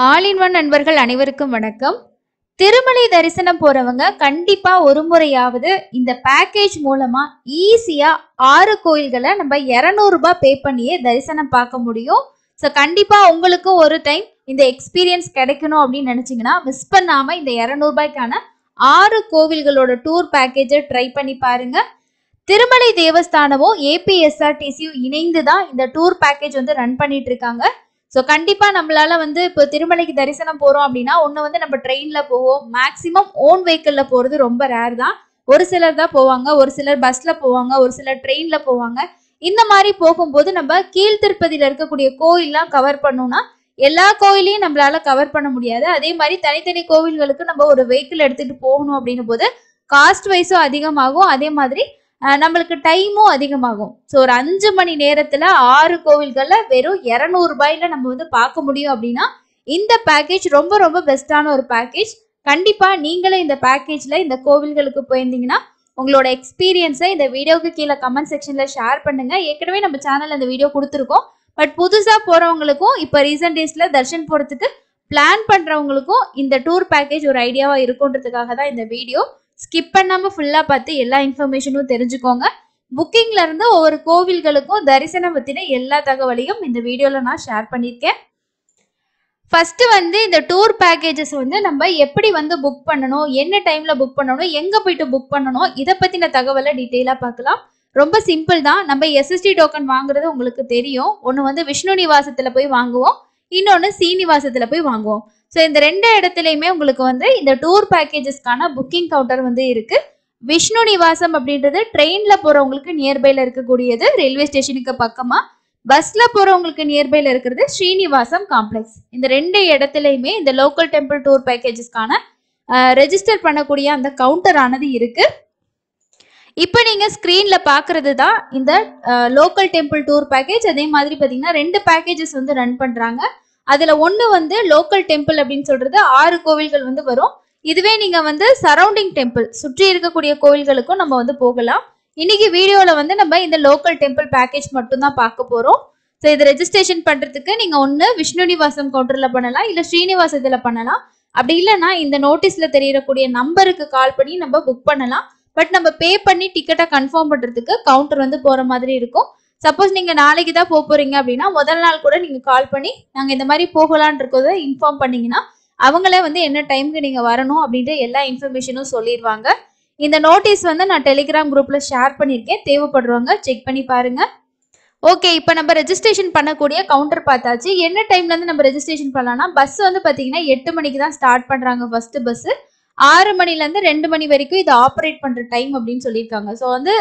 All in one நண்பர்கள் அனைவருக்கும் வணக்கம். திருமலை தரிசனம் போறவங்க கண்டிப்பா ஒரு முறையாவது இந்த பேக்கேஜ் மூலமா ஈஸியா 6 கோயில்களை நம்ம 200 ரூபாய் பே பண்ணியே தரிசனம் பார்க்க முடியும். ஸோ கண்டிப்பா உங்களுக்கும் ஒரு டைம் இந்த எக்ஸ்பீரியன்ஸ் கிடைக்கணும் அப்படின்னு நினைச்சீங்கன்னா மிஸ் பண்ணாம இந்த 200 ரூபாய்க்கான 6 கோவில்களோட டூர் பேக்கேஜை ட்ரை பண்ணி பாருங்க. திருமலை தேவஸ்தானமும் ஏபிஎஸ்ஆர்டிசியும் இணைந்து தான் இந்த டூர் பேக்கேஜ் வந்து ரன் பண்ணிட்டு இருக்காங்க. ஸோ கண்டிப்பா நம்மளால வந்து இப்போ திருமலைக்கு தரிசனம் போறோம் அப்படின்னா ஒன்று வந்து நம்ம ட்ரெயின்ல போவோம். மேக்சிமம் ஓன் வெஹிக்கிள்ல போறது ரொம்ப ரேர் தான். ஒரு சிலர் தான் போவாங்க, ஒரு சிலர் பஸ்ல போவாங்க, ஒரு சிலர் ட்ரெயின்ல போவாங்க. இந்த மாதிரி போகும்போது நம்ம கீழ் திருப்பதியில இருக்கக்கூடிய கோயில்லாம் கவர் பண்ணோம்னா எல்லா கோயிலையும் நம்மளால கவர் பண்ண முடியாது. அதே மாதிரி தனித்தனி கோவில்களுக்கு நம்ம ஒரு வெஹிக்கிள் எடுத்துட்டு போகணும் அப்படின்னும் போது காஸ்ட் வைஸும் அதிகமாகும். அதே மாதிரி நம்மளுக்கு டைமும் அதிகமாகும். ஸோ ஒரு 5 மணி நேரத்துல 6 கோவில்கள்ல வெறும் 200 ரூபாயில நம்ம வந்து பார்க்க முடியும் அப்படின்னா இந்த பேக்கேஜ் ரொம்ப ரொம்ப பெஸ்டான ஒரு பேக்கேஜ். கண்டிப்பா நீங்களும் இந்த பேக்கேஜ்ல இந்த கோவில்களுக்கு போயிருந்தீங்கன்னா உங்களோட எக்ஸ்பீரியன்ஸை இந்த வீடியோக்கு கீழே கமெண்ட் செக்ஷன்ல ஷேர் பண்ணுங்க. ஏற்கனவே நம்ம சேனல்ல இந்த வீடியோ கொடுத்துருக்கோம். பட் புதுசா போறவங்களுக்கும் இப்போ ரீசன்ட் டேஸ்ல தர்ஷன் போறதுக்கு பிளான் பண்றவங்களுக்கும் இந்த டூர் பேக்கேஜ் ஒரு ஐடியாவா இருக்குன்றதுக்காக தான் இந்த வீடியோ. ஸ்கிப் பண்ணாம ஃபுல்லா பார்த்து எல்லா இன்ஃபர்மேஷனும் தெரிஞ்சுக்கோங்க. புக்கிங்ல இருந்து ஒவ்வொரு கோவில்களுக்கும் தரிசனம் பத்தின எல்லா தகவலையும் இந்த வீடியோல நான் ஷேர் பண்ணியிருக்கேன். ஃபர்ஸ்ட் வந்து இந்த டூர் பேக்கேஜஸ் வந்து நம்ம எப்படி வந்து புக் பண்ணணும், என்ன டைம்ல புக் பண்ணணும், எங்க போயிட்டு புக் பண்ணணும், இதை பத்தின தகவலை டீட்டெயிலா பார்க்கலாம். ரொம்ப சிம்பிள் தான். நம்ம எஸ்எஸ்டி டோக்கன் வாங்குறது உங்களுக்கு தெரியும். ஒன்று வந்து விஷ்ணு நிவாசத்துல போய் வாங்குவோம், இன்னொன்று சீனிவாசத்துல போய் வாங்குவோம். ஸோ இந்த 2 இடத்துலையுமே உங்களுக்கு வந்து இந்த டூர் பேக்கேஜஸ்க்கான புக்கிங் கவுண்டர் வந்து இருக்கு. விஷ்ணு நிவாசம் அப்படின்றது ட்ரெயின்ல போறவங்களுக்கு நியர்பைல இருக்கக்கூடியது, ரயில்வே ஸ்டேஷனுக்கு பக்கமா. பஸ்ல போறவங்களுக்கு நியர்பைல இருக்கிறது ஸ்ரீனிவாசம் காம்ப்ளெக்ஸ். இந்த 2 இடத்துலையுமே இந்த லோக்கல் டெம்பிள் டூர் பேக்கேஜஸ்க்கான ரெஜிஸ்டர் பண்ணக்கூடிய அந்த கவுண்டர் ஆனது இருக்கு. இப்போ நீங்க ஸ்கிரீன்ல பாக்குறது தான் இந்த லோக்கல் டெம்பிள் டூர் பேக்கேஜ். அதே மாதிரி பாத்தீங்கன்னா 2 பேக்கேஜஸ் வந்து ரன் பண்றாங்க. அதுல ஒண்ணு வந்து லோக்கல் டெம்பிள் அப்படின்னு சொல்றது 6 கோவில்கள் வந்து வரும். இதுவே நீங்க வந்து சரௌண்டிங் டெம்பிள் சுற்றி இருக்கக்கூடிய கோவில்களுக்கும் நம்ம வந்து போகலாம். இன்னைக்கு வீடியோல வந்து நம்ம இந்த லோக்கல் டெம்பிள் பேக்கேஜ் மட்டும் தான் பார்க்க போறோம். ஸோ இது ரெஜிஸ்ட்ரேஷன் பண்றதுக்கு நீங்க ஒண்ணு விஷ்ணு நிவாசம் கவுண்டர்ல பண்ணலாம், இல்ல ஸ்ரீனிவாசத்துல பண்ணலாம். அப்படி இல்லைன்னா இந்த நோட்டீஸ்ல தெரியக்கூடிய நம்பருக்கு கால் பண்ணி நம்ம புக் பண்ணலாம். பட் நம்ம பே பண்ணி டிக்கெட்டை கன்ஃபார்ம் பண்றதுக்கு கவுண்டர் வந்து போற மாதிரி இருக்கும். சப்போஸ் நீங்க நாளைக்கு தான் போறீங்க அப்படின்னா முதல் நாள் கூட நீங்க கால் பண்ணி நாங்க இந்த மாதிரி போகலான் இருக்கதை இன்ஃபார்ம் பண்ணீங்கன்னா அவங்களே வந்து என்ன டைமுக்கு நீங்க வரணும் அப்படின்ற எல்லா இன்ஃபர்மேஷனும் சொல்லிடுவாங்க. இந்த நோட்டீஸ் வந்து நான் டெலிகிராம் குரூப்ல ஷேர் பண்ணியிருக்கேன், தேவைப்படுறவங்க செக் பண்ணி பாருங்க. ஓகே, இப்போ நம்ம ரெஜிஸ்ட்ரேஷன் பண்ணக்கூடிய கவுண்டர் பார்த்தாச்சு. என்ன டைம்ல இருந்து நம்ம ரெஜிஸ்ட்ரேஷன் பண்ணலாம்னா பஸ் வந்து பாத்தீங்கன்னா 8 மணிக்கு தான் ஸ்டார்ட் பண்றாங்க. ஃபர்ஸ்ட் பஸ் 6 மணில இருந்து 2 மணி வரைக்கும் இது ஆப்ரேட் பண்ற டைம் அப்படின்னு சொல்லியிருக்காங்க. ஸோ வந்து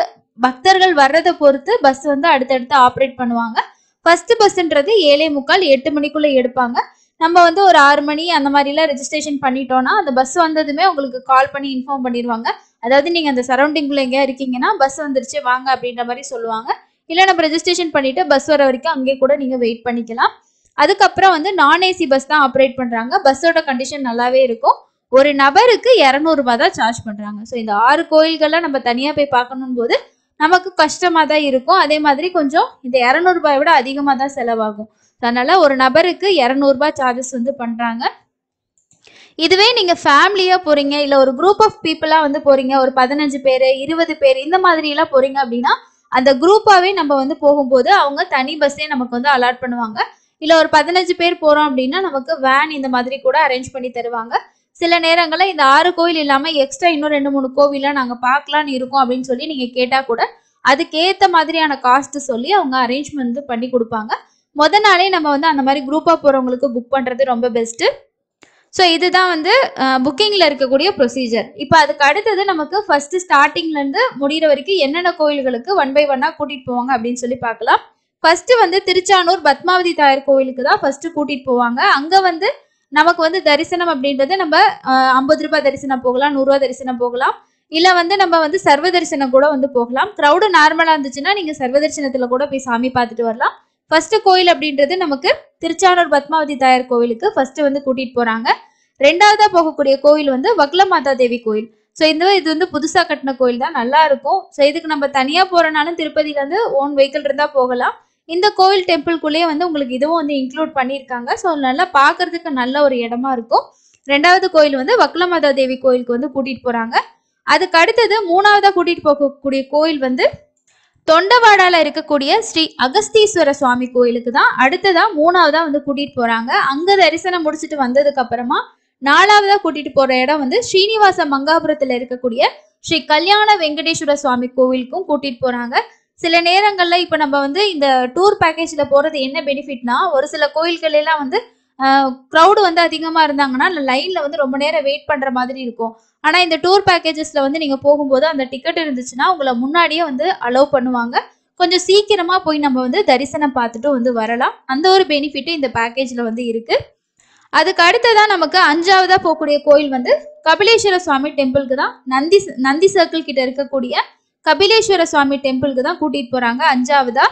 பக்தர்கள் வர்றதை பொறுத்து பஸ் வந்து அடுத்தடுத்து ஆப்ரேட் பண்ணுவாங்க. ஃபர்ஸ்ட் பஸ்ன்றது 7:45 8 மணிக்குள்ள எடுப்பாங்க. நம்ம வந்து ஒரு 6 மணி அந்த மாதிரிலாம் ரெஜிஸ்ட்ரேஷன் பண்ணிட்டோம்னா அந்த பஸ் வந்ததுமே உங்களுக்கு கால் பண்ணி இன்ஃபார்ம் பண்ணிடுவாங்க. அதாவது நீங்க அந்த சரௌண்டிங்ல எங்கேயா இருக்கீங்கன்னா பஸ் வந்துருச்சு வாங்க அப்படின்ற மாதிரி சொல்லுவாங்க. இல்லை நம்ம ரெஜிஸ்ட்ரேஷன் பண்ணிட்டு பஸ் வர வரைக்கும் அங்கே கூட நீங்க வெயிட் பண்ணிக்கலாம். அதுக்கப்புறம் வந்து நான் ஏசி பஸ் தான் ஆப்ரேட் பண்றாங்க. பஸ்ஸோட கண்டிஷன் நல்லாவே இருக்கும். ஒரு நபருக்கு 200 ரூபாய் தான் சார்ஜ் பண்றாங்க. ஸோ இந்த 6 கோயில்கள்லாம் நம்ம தனியா போய் பார்க்கணும் போது நமக்கு கஷ்டமா தான் இருக்கும். அதே மாதிரி கொஞ்சம் இந்த 200 ரூபாயை விட அதிகமாக தான் செலவாகும். அதனால ஒரு நபருக்கு 200 ரூபாய் சார்ஜஸ் வந்து பண்றாங்க. இதுவே நீங்க ஃபேமிலியா போறீங்க, இல்ல ஒரு குரூப் ஆஃப் பீப்புளா வந்து போறீங்க, ஒரு 15 பேர் 20 பேர் இந்த மாதிரி எல்லாம் போறீங்க அப்படின்னா அந்த குரூப்பாவே நம்ம வந்து போகும்போது அவங்க தனி பஸ்ஸே நமக்கு வந்து அலாட் பண்ணுவாங்க. இல்ல ஒரு 15 பேர் போறோம் அப்படின்னா நமக்கு வேன் இந்த மாதிரி கூட அரேஞ்ச் பண்ணி தருவாங்க. சில நேரங்களில் இந்த 6 கோயில் இல்லாமல் எக்ஸ்ட்ரா இன்னும் 2-3 கோவிலாம் நாங்கள் பார்க்கலான்னு இருக்கோம் அப்படின்னு சொல்லி நீங்கள் கேட்டால் கூட அதுக்கேற்ற மாதிரியான காஸ்ட் சொல்லி அவங்க அரேஞ்ச்மெண்ட் பண்ணி கொடுப்பாங்க. முதல் நாளே நம்ம வந்து அந்த மாதிரி குரூப்பாக போகிறவங்களுக்கு புக் பண்ணுறது ரொம்ப பெஸ்ட்டு. ஸோ இதுதான் வந்து புக்கிங்கில் இருக்கக்கூடிய ப்ரொசீஜர். இப்போ அதுக்கு அடுத்தது நமக்கு ஃபர்ஸ்ட் ஸ்டார்டிங்லேருந்து முடிகிற வரைக்கும் என்னென்ன கோயில்களுக்கு 1 by 1 கூட்டிகிட்டு போவாங்க அப்படின்னு சொல்லி பார்க்கலாம். ஃபர்ஸ்ட் வந்து திருச்சானூர் பத்மாவதி தாயார் கோயிலுக்கு தான் ஃபர்ஸ்ட் கூட்டிகிட்டு போவாங்க. அங்கே வந்து நமக்கு வந்து தரிசனம் அப்படின்றது நம்ம 50 ரூபாய் தரிசனம் போகலாம், 100 ரூபாய் தரிசனம் போகலாம், இல்லை வந்து நம்ம வந்து சர்வ தரிசனம் கூட வந்து போகலாம். க்ரௌடு நார்மலாக இருந்துச்சுன்னா நீங்கள் சர்வ தரிசனத்தில் கூட போய் சாமி பார்த்துட்டு வரலாம். ஃபர்ஸ்ட் கோயில் அப்படின்றது நமக்கு திருச்சானூர் பத்மாவதி தாயார் கோவிலுக்கு ஃபர்ஸ்ட் வந்து கூட்டிட்டு போறாங்க. ரெண்டாவதா போகக்கூடிய கோவில் வந்து வக்ல மாதா தேவி கோயில். ஸோ இது வந்து புதுசா கட்டின கோயில் தான், நல்லா இருக்கும். ஸோ இதுக்கு நம்ம தனியா போறனாலும் திருப்பதியில இருந்து ஓன் வெஹிக்கிள் இருந்தா போகலாம். இந்த கோவில் டெம்பிள்குள்ளேயே வந்து உங்களுக்கு இதுவும் வந்து இன்க்ளூட் பண்ணியிருக்காங்க. ஸோ நல்லா பார்க்கறதுக்கு நல்ல ஒரு இடமா இருக்கும். 2வது கோயில் வந்து வக்குலமாதா தேவி கோயிலுக்கு வந்து கூட்டிட்டு போறாங்க. அதுக்கு அடுத்தது 3வதா கூட்டிட்டு போகக்கூடிய கோயில் வந்து தொண்டவாடால இருக்கக்கூடிய ஸ்ரீ அகஸ்தீஸ்வர சுவாமி கோயிலுக்கு தான் அடுத்ததா 3வதா வந்து கூட்டிட்டு போறாங்க. அங்க தரிசனம் முடிச்சுட்டு வந்ததுக்கு அப்புறமா 4வதா கூட்டிட்டு போற இடம் வந்து ஸ்ரீனிவாச மங்காபுரத்துல இருக்கக்கூடிய ஸ்ரீ கல்யாண வெங்கடேஸ்வர சுவாமி கோவிலுக்கும் கூட்டிட்டு போறாங்க. சில நேரங்கள்ல இப்ப நம்ம வந்து இந்த டூர் பேக்கேஜ்ல போறது என்ன பெனிஃபிட்னா, ஒரு சில கோயில்கள் எல்லாம் வந்து க்ரௌடு வந்து அதிகமா இருந்தாங்கன்னா லைன்ல வந்து ரொம்ப நேரம் வெயிட் பண்ற மாதிரி இருக்கும். ஆனா இந்த டூர் பேக்கேஜஸ்ல வந்து நீங்க போகும்போது அந்த டிக்கெட் இருந்துச்சுன்னா உங்களை முன்னாடியே வந்து அலோவ் பண்ணுவாங்க. கொஞ்சம் சீக்கிரமா போய் நம்ம வந்து தரிசனம் பார்த்துட்டு வந்து வரலாம். அந்த ஒரு பெனிஃபிட் இந்த பேக்கேஜ்ல வந்து இருக்கு. அதுக்கு அடுத்ததான் நமக்கு 5வதா போகக்கூடிய கோயில் வந்து கபிலேஸ்வர சுவாமி டெம்பிளுக்கு தான். நந்தி சர்க்கிள் கிட்ட இருக்கக்கூடிய கபிலேஸ்வர சுவாமி டெம்பிளுக்கு தான் கூட்டிட்டு போறாங்க 5வதா.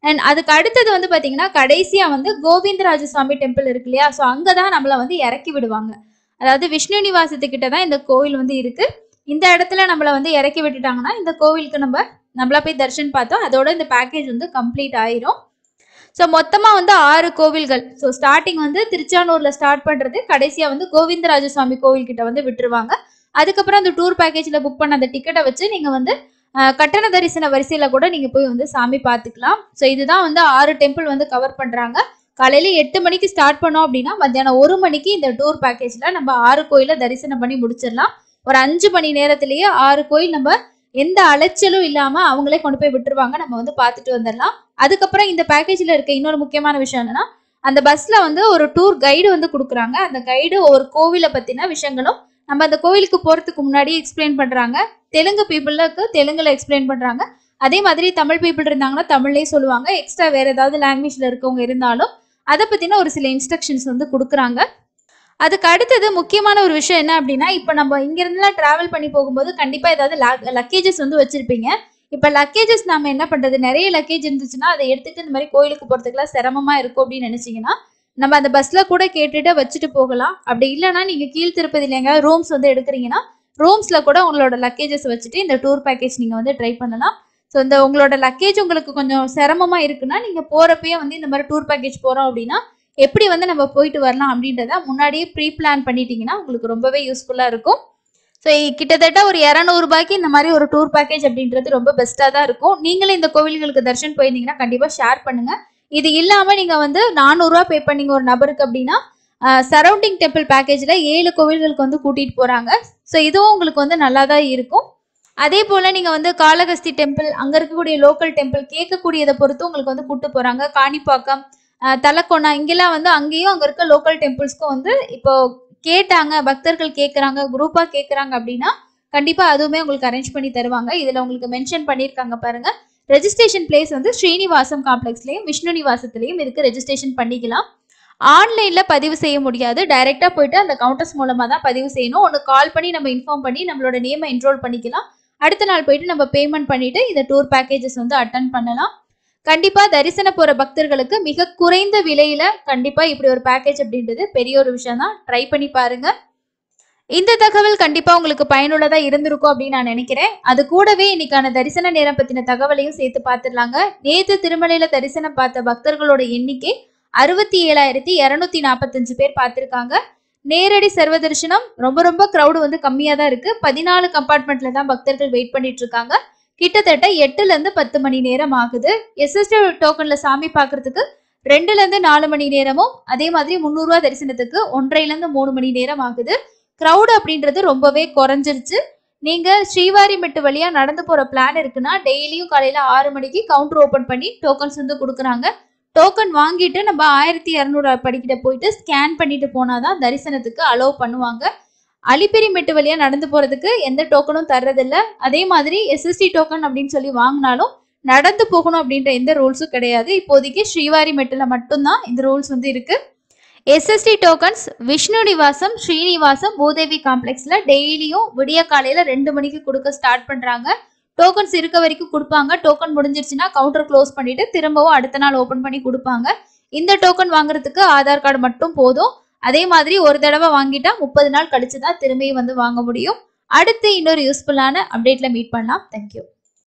அண்ட் அதுக்கு அடுத்தது வந்து பாத்தீங்கன்னா கடைசியா வந்து கோவிந்தராஜ சுவாமி டெம்பிள் இருக்கு இல்லையா, ஸோ அங்கதான் நம்மள வந்து இறக்கி விடுவாங்க. அதாவது விஷ்ணு நிவாசத்துக்கிட்ட தான் இந்த கோவில் வந்து இருக்கு. இந்த இடத்துல நம்மள வந்து இறக்கி விட்டுட்டாங்கன்னா இந்த கோவிலுக்கு நம்மளா போய் தரிசனம் பார்த்தோம், அதோட இந்த பேக்கேஜ் வந்து கம்ப்ளீட் ஆயிரும். ஸோ மொத்தமா வந்து 6 கோவில்கள். ஸோ ஸ்டார்டிங் வந்து திருச்சானூர்ல ஸ்டார்ட் பண்றது, கடைசியா வந்து கோவிந்தராஜ சுவாமி கோவில் கிட்ட வந்து விட்டுருவாங்க. அதுக்கப்புறம் அந்த டூர் பேக்கேஜ்ல புக் பண்ண அந்த டிக்கெட்டை வச்சு நீங்க வந்து கட்டண தரிசன வரிசையில கூட நீங்க போய் வந்து சாமி பார்த்துக்கலாம். ஸோ இதுதான் வந்து 6 டெம்பிள் வந்து கவர் பண்றாங்க. காலையில 8 மணிக்கு ஸ்டார்ட் பண்ணோம் அப்படின்னா மத்தியானம் 1 மணிக்கு இந்த டூர் பேக்கேஜ்ல நம்ம 6 கோயில தரிசனம் பண்ணி முடிச்சிடலாம். ஒரு 5 மணி நேரத்திலேயே 6 கோயில் நம்ம எந்த அலைச்சலும் இல்லாம அவங்களே கொண்டு போய் விட்டுருவாங்க. நம்ம வந்து பார்த்துட்டு வந்துடலாம். அதுக்கப்புறம் இந்த பேக்கேஜ்ல இருக்க இன்னொரு முக்கியமான விஷயம் என்னன்னா, அந்த பஸ்ல வந்து ஒரு டூர் கைடு வந்து கொடுக்குறாங்க. அந்த கைடு ஒரு கோவிலை பத்தின விஷயங்களும் நம்ம அந்த கோவிலுக்கு போறதுக்கு முன்னாடி எக்ஸ்பிளைன் பண்றாங்க. தெலுங்கு பீப்புளுக்கு தெலுங்குல எக்ஸ்பிளைன் பண்றாங்க. அதே மாதிரி தமிழ் பீப்புள் இருந்தாங்கன்னா தமிழ்லயே சொல்லுவாங்க. எக்ஸ்ட்ரா வேற ஏதாவது லாங்குவேஜ்ல இருக்கவங்க இருந்தாலும் அதை பத்தின ஒரு சில இன்ஸ்ட்ரக்ஷன்ஸ் வந்து கொடுக்குறாங்க. அதுக்கு அடுத்தது முக்கியமான ஒரு விஷயம் என்ன அப்படின்னா, இப்போ நம்ம இங்கிருந்துலாம் டிராவல் பண்ணி போகும்போது கண்டிப்பா ஏதாவது லக்கேஜஸ் வந்து வச்சிருப்பீங்க. இப்போ லக்கேஜஸ் நாம என்ன பண்றது, நிறைய லக்கேஜ் இருந்துச்சுன்னா அதை எடுத்துட்டு இந்த மாதிரி கோயிலுக்கு போறதுக்குலாம் சிரமமா இருக்கும் அப்படின்னு நினைச்சீங்கன்னா நம்ம அந்த பஸ்ல கூட கேட்டுட்டு வச்சுட்டு போகலாம். அப்படி இல்லைன்னா நீங்க கீழ் திருப்பதியில எங்கேயாவது ரூம்ஸ் வந்து எடுக்கிறீங்கன்னா ரூம்ஸ்ல கூட உங்களோட லக்கேஜஸ் வச்சுட்டு இந்த டூர் பேக்கேஜ் நீங்க வந்து ட்ரை பண்ணலாம். ஸோ இந்த உங்களோட லக்கேஜ் உங்களுக்கு கொஞ்சம் சிரமமா இருக்குன்னா நீங்க போறப்பயே வந்து இந்த மாதிரி டூர் பேக்கேஜ் போறோம் அப்படின்னா எப்படி வந்து நம்ம போயிட்டு வரலாம் அப்படின்றத முன்னாடியே ப்ரீ பிளான் பண்ணிட்டீங்கன்னா உங்களுக்கு ரொம்பவே யூஸ்ஃபுல்லா இருக்கும். ஸோ கிட்டத்தட்ட ஒரு 200 ரூபாய்க்கு இந்த மாதிரி ஒரு டூர் பேக்கேஜ் அப்படின்றது ரொம்ப பெஸ்ட்டாக தான் இருக்கும். நீங்களே இந்த கோவில்களுக்கு தரிசனம் போயிருந்தீங்கன்னா கண்டிப்பாக ஷேர் பண்ணுங்க. இது இல்லாமல் நீங்கள் வந்து 400 ரூபா பே பண்ணீங்க ஒரு நபருக்கு அப்படின்னா சரௌண்டிங் டெம்பிள் பேக்கேஜில் 7 கோவில்களுக்கு வந்து கூட்டிகிட்டு போகிறாங்க. ஸோ இதுவும் உங்களுக்கு வந்து நல்லா தான் இருக்கும். அதே போல் நீங்கள் வந்து காளகஸ்தி டெம்பிள், அங்கே இருக்கக்கூடிய லோக்கல் டெம்பிள் கேட்கக்கூடியதை பொறுத்து உங்களுக்கு வந்து கூப்பிட்டு போகிறாங்க. காணிப்பாக்கம், தலக்கோணா, இங்கெல்லாம் வந்து அங்கேயும் அங்கே இருக்க லோக்கல் டெம்பிள்ஸ்க்கும் வந்து இப்போ கேட்டாங்க, பக்தர்கள் கேட்குறாங்க, குரூப்பாக கேட்குறாங்க அப்படின்னா கண்டிப்பாக அதுவுமே உங்களுக்கு அரேஞ்ச் பண்ணி தருவாங்க. இதில் உங்களுக்கு மென்ஷன் பண்ணியிருக்காங்க பாருங்க. ரெஜிஸ்ட்ரேஷன் பிளேஸ் வந்து ஸ்ரீனிவாசம் காம்ப்ளெக்ஸ்லையும் விஷ்ணு நிவாசத்துலையும் இதுக்கு ரெஜிஸ்ட்ரேஷன் பண்ணிக்கலாம். ஆன்லைனில் பதிவு செய்ய முடியாது. டைரெக்டாக போயிட்டு அந்த கவுண்டர்ஸ் மூலமாக தான் பதிவு செய்யணும். ஒன்று கால் பண்ணி நம்ம இன்ஃபார்ம் பண்ணி நம்மளோட நேமை என்ரோல் பண்ணிக்கலாம். அடுத்த நாள் போயிட்டு நம்ம பேமெண்ட் பண்ணிட்டு இந்த டூர் பேக்கேஜஸ் வந்து அட்டன் பண்ணலாம். கண்டிப்பா தரிசன போற பக்தர்களுக்கு மிக குறைந்த விலையில கண்டிப்பா இப்படி ஒரு பேக்கேஜ் அப்படின்றது பெரிய ஒரு விஷயம் தான். ட்ரை பண்ணி பாருங்க. இந்த தகவல் கண்டிப்பா உங்களுக்கு பயனுள்ளதா இருந்திருக்கும் அப்படின்னு நான் நினைக்கிறேன். அது கூடவே இன்னைக்கான தரிசன நேரம் பத்தின தகவலையும் சேர்த்து பார்த்துடலாங்க. நேற்று திருமலையில தரிசனம் பார்த்த பக்தர்களோட எண்ணிக்கை 67,245 பேர் பார்த்திருக்காங்க. நேரடி சர்வ தரிசனம் ரொம்ப கிரௌடு வந்து கம்மியா தான் இருக்கு. 14 கம்பார்ட்மெண்ட்ல தான் பக்தர்கள் வெயிட் பண்ணிட்டு இருக்காங்க. கிட்டத்தட்ட 8ல இருந்து 10 மணி நேரம் ஆகுது. எஸ்எஸ்டி டோக்கன்ல சாமி பார்க்கறதுக்கு 2ல இருந்து 4 மணி நேரமும், அதே மாதிரி 300 ரூபா தரிசனத்துக்கு 1.5ல இருந்து 3 மணி நேரம் ஆகுது. கிரௌடு அப்படின்றது ரொம்பவே குறைஞ்சிருச்சு. நீங்க ஸ்ரீவாரிமெட்டு வழியா நடந்து போற பிளான் இருக்குன்னா டெய்லியும் காலையில 6 மணிக்கு கவுண்டர் ஓபன் பண்ணி டோக்கன்ஸ் வந்து கொடுக்குறாங்க. டோக்கன் வாங்கிட்டு நம்ம 1200 படிக்கிட்ட போயிட்டு ஸ்கேன் பண்ணிட்டு போனாதான் தரிசனத்துக்கு அலோவ் பண்ணுவாங்க. அலிப்பெரிமெட்டு வழியா நடந்து போறதுக்கு எந்த டோக்கனும் தர்றதில்ல. அதே மாதிரி எஸ்எஸ்டி டோக்கன் அப்படின்னு சொல்லி வாங்கினாலும் நடந்து போகணும் அப்படின்ற எந்த ரூல்ஸும் கிடையாது. இப்போதைக்கு ஸ்ரீவாரிமெட்டுல மட்டும்தான் இந்த ரூல்ஸ் வந்து இருக்கு. எஸ்எஸ்டி டோக்கன்ஸ் விஷ்ணு நிவாசம், ஸ்ரீனிவாசம், பூதேவி காம்ப்ளெக்ஸ்ல டெய்லியும் விடிய காலையில 2 மணிக்கு கொடுக்க ஸ்டார்ட் பண்றாங்க. டோக்கன்ஸ் இருக்க வரைக்கும் கொடுப்பாங்க. டோக்கன் முடிஞ்சிருச்சுன்னா கவுண்டர் க்ளோஸ் பண்ணிட்டு திரும்பவும் அடுத்த நாள் ஓபன் பண்ணி கொடுப்பாங்க. இந்த டோக்கன் வாங்குறதுக்கு ஆதார் கார்டு மட்டும் போதும். அதே மாதிரி ஒரு தடவை வாங்கிட்டா 30 நாள் கழிச்சுதான் திரும்பியும் வந்து வாங்க முடியும். அடுத்து இன்னொரு யூஸ்ஃபுல்லான அப்டேட்ல மீட் பண்ணலாம். தேங்க்யூ.